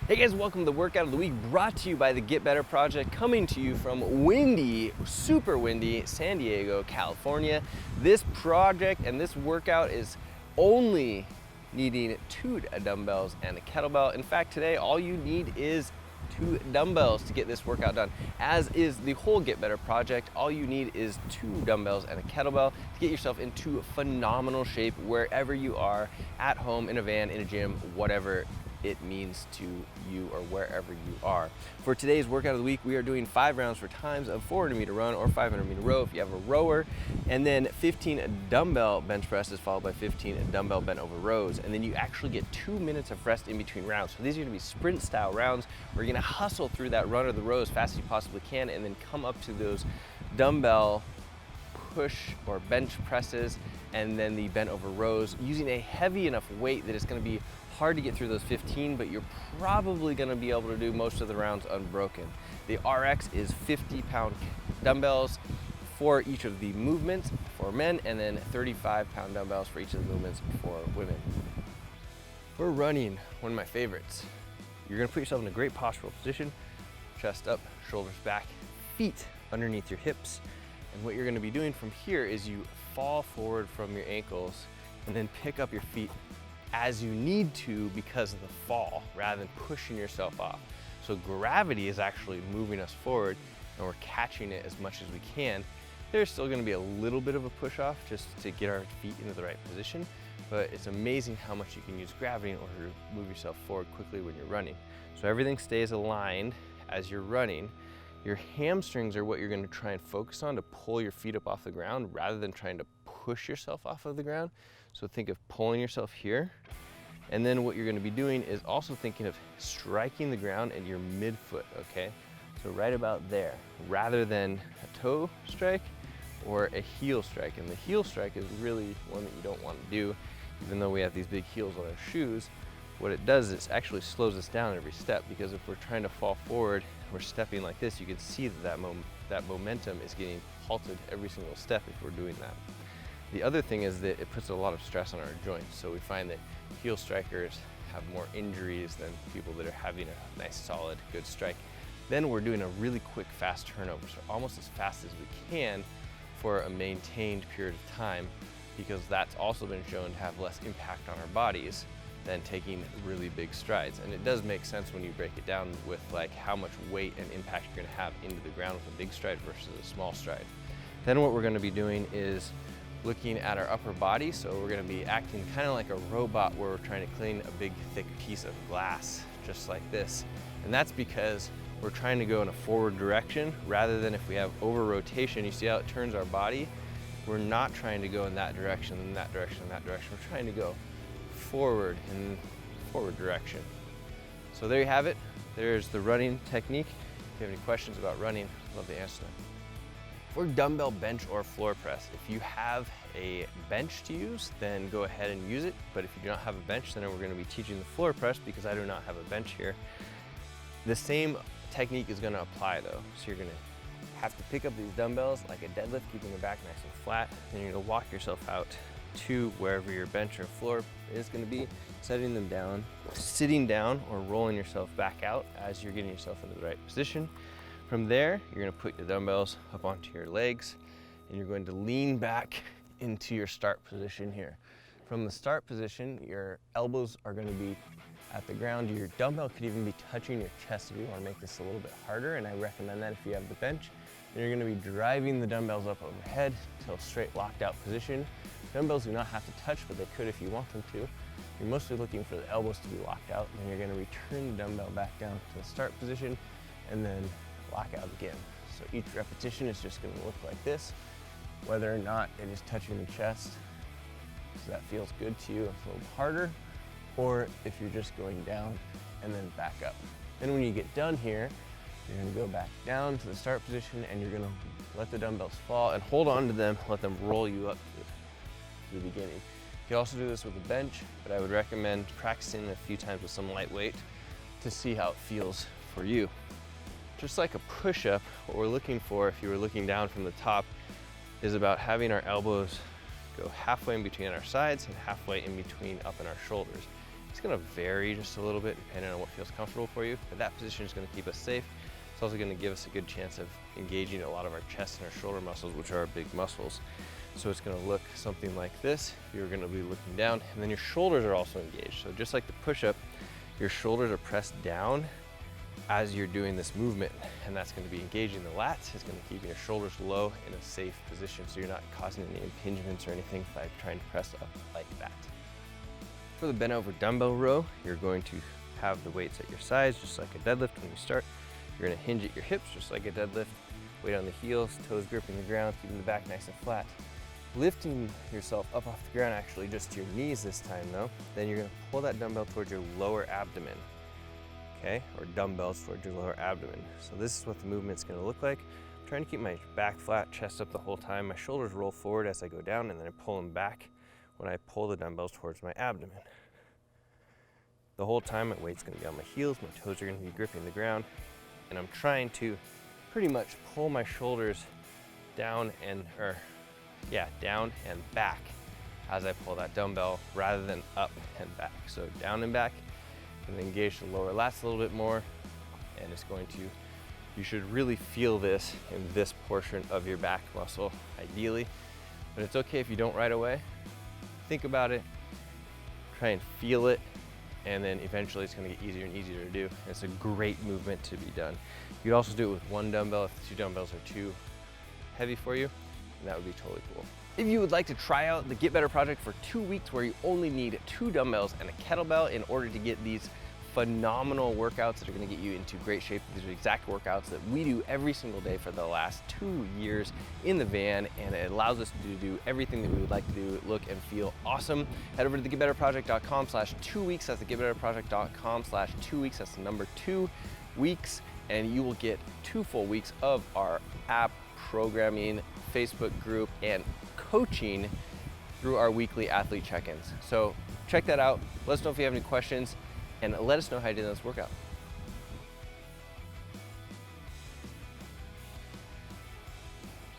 Hey guys, welcome to the Workout of the Week, brought to you by the Get Better Project, coming to you from windy, super windy San Diego, California. This project and this workout is only needing 2 dumbbells and a kettlebell. In fact, today all you need is 2 dumbbells to get this workout done. As is the whole Get Better project, all you need is 2 dumbbells and a kettlebell to get yourself into phenomenal shape wherever you are, at home, in a van, in a gym, whatever it means to you or wherever you are. For today's workout of the week, we are doing 5 rounds for times of 400-meter run or 500-meter row if you have a rower, and then 15 dumbbell bench presses followed by 15 dumbbell bent over rows. And then you actually get 2 minutes of rest in between rounds. So these are gonna be sprint style rounds where you're gonna hustle through that run or the row as fast as you possibly can and then come up to those dumbbell push or bench presses and then the bent over rows using a heavy enough weight that it's gonna be hard to get through those 15, but you're probably gonna be able to do most of the rounds unbroken. The RX is 50-pound dumbbells for each of the movements for men, and then 35-pound dumbbells for each of the movements for women. For running, one of my favorites, you're gonna put yourself in a great postural position, chest up, shoulders back, feet underneath your hips. And what you're gonna be doing from here is you fall forward from your ankles and then pick up your feet as you need to because of the fall, rather than pushing yourself off. So gravity is actually moving us forward and we're catching it as much as we can. There's still gonna be a little bit of a push off just to get our feet into the right position, but it's amazing how much you can use gravity in order to move yourself forward quickly when you're running. So everything stays aligned as you're running. Your hamstrings are what you're gonna try and focus on to pull your feet up off the ground rather than trying to push yourself off of the ground. So think of pulling yourself here. And then what you're gonna be doing is also thinking of striking the ground at your midfoot, okay? So right about there, rather than a toe strike or a heel strike. And the heel strike is really one that you don't wanna do, even though we have these big heels on our shoes. What it does is actually slows us down every step, because if we're trying to fall forward, we're stepping like this, you can see that momentum is getting halted every single step if we're doing that. The other thing is that it puts a lot of stress on our joints. So we find that heel strikers have more injuries than people that are having a nice, solid, good strike. Then we're doing a really quick, fast turnover. So almost as fast as we can for a maintained period of time, because that's also been shown to have less impact on our bodies than taking really big strides. And it does make sense when you break it down with like how much weight and impact you're gonna have into the ground with a big stride versus a small stride. Then what we're gonna be doing is looking at our upper body. So we're gonna be acting kind of like a robot where we're trying to clean a big thick piece of glass, just like this. And that's because we're trying to go in a forward direction rather than if we have over rotation. You see how it turns our body? We're not trying to go in that direction, in that direction, in that direction. We're trying to go forward in forward direction. So there you have it. There's the running technique. If you have any questions about running, I'd love to answer them. For dumbbell bench or floor press, if you have a bench to use, then go ahead and use it. But if you do not have a bench, then we're going to be teaching the floor press because I do not have a bench here. The same technique is going to apply though. So you're going to have to pick up these dumbbells like a deadlift, keeping your back nice and flat. Then you're going to walk yourself out to wherever your bench or floor is going to be, setting them down, sitting down or rolling yourself back out as you're getting yourself into the right position. From there, you're going to put the dumbbells up onto your legs and you're going to lean back into your start position here. From the start position, your elbows are going to be at the ground. Your dumbbell could even be touching your chest if you want to make this a little bit harder, and I recommend that if you have the bench. Then you're going to be driving the dumbbells up overhead to a straight locked out position. Dumbbells do not have to touch, but they could if you want them to. You're mostly looking for the elbows to be locked out, and you're going to return the dumbbell back down to the start position and then lock out again. So each repetition is just going to look like this, whether or not it is touching the chest, so that feels good to you, it's a little harder, or if you're just going down and then back up. Then when you get done here, you're going to go back down to the start position and you're going to let the dumbbells fall and hold on to them, let them roll you up to the beginning. You can also do this with a bench, but I would recommend practicing a few times with some light weight to see how it feels for you. Just like a push-up, what we're looking for, if you were looking down from the top, is about having our elbows go halfway in between our sides and halfway in between up in our shoulders. It's gonna vary just a little bit depending on what feels comfortable for you, but that position is gonna keep us safe. It's also gonna give us a good chance of engaging a lot of our chest and our shoulder muscles, which are our big muscles. So it's gonna look something like this. You're gonna be looking down, and then your shoulders are also engaged. So just like the push-up, your shoulders are pressed down as you're doing this movement, and that's gonna be engaging the lats. It's gonna keep your shoulders low in a safe position so you're not causing any impingements or anything by trying to press up like that. For the bent over dumbbell row, you're going to have the weights at your sides, just like a deadlift when you start. You're gonna hinge at your hips, just like a deadlift. Weight on the heels, toes gripping the ground, keeping the back nice and flat. Lifting yourself up off the ground, actually just to your knees this time though. Then you're gonna pull that dumbbell towards your lower abdomen, okay? Or dumbbells towards your lower abdomen. So this is what the movement's gonna look like. I'm trying to keep my back flat, chest up the whole time. My shoulders roll forward as I go down, and then I pull them back when I pull the dumbbells towards my abdomen. The whole time my weight's gonna be on my heels, my toes are gonna be gripping the ground, and I'm trying to pretty much pull my shoulders down and back as I pull that dumbbell rather than up and back. So down and back, and engage the lower lats a little bit more, and it's going to, you should really feel this in this portion of your back muscle, ideally, but it's okay if you don't right away. Think about it, try and feel it, and then eventually it's gonna get easier and easier to do. And it's a great movement to be done. You could also do it with one dumbbell if the two dumbbells are too heavy for you, and that would be totally cool. If you would like to try out the Get Better Project for 2 weeks where you only need 2 dumbbells and a kettlebell in order to get these phenomenal workouts that are gonna get you into great shape. These are exact workouts that we do every single day for the last 2 years in the van, and it allows us to do everything that we would like to do, look and feel awesome. Head over to thegetbetterproject.com/2 weeks. That's thegetbetterproject.com/2 weeks. That's the number 2 weeks, and you will get 2 full weeks of our app, programming, Facebook group, and coaching through our weekly athlete check-ins. So check that out. Let us know if you have any questions, and let us know how you did in this workout.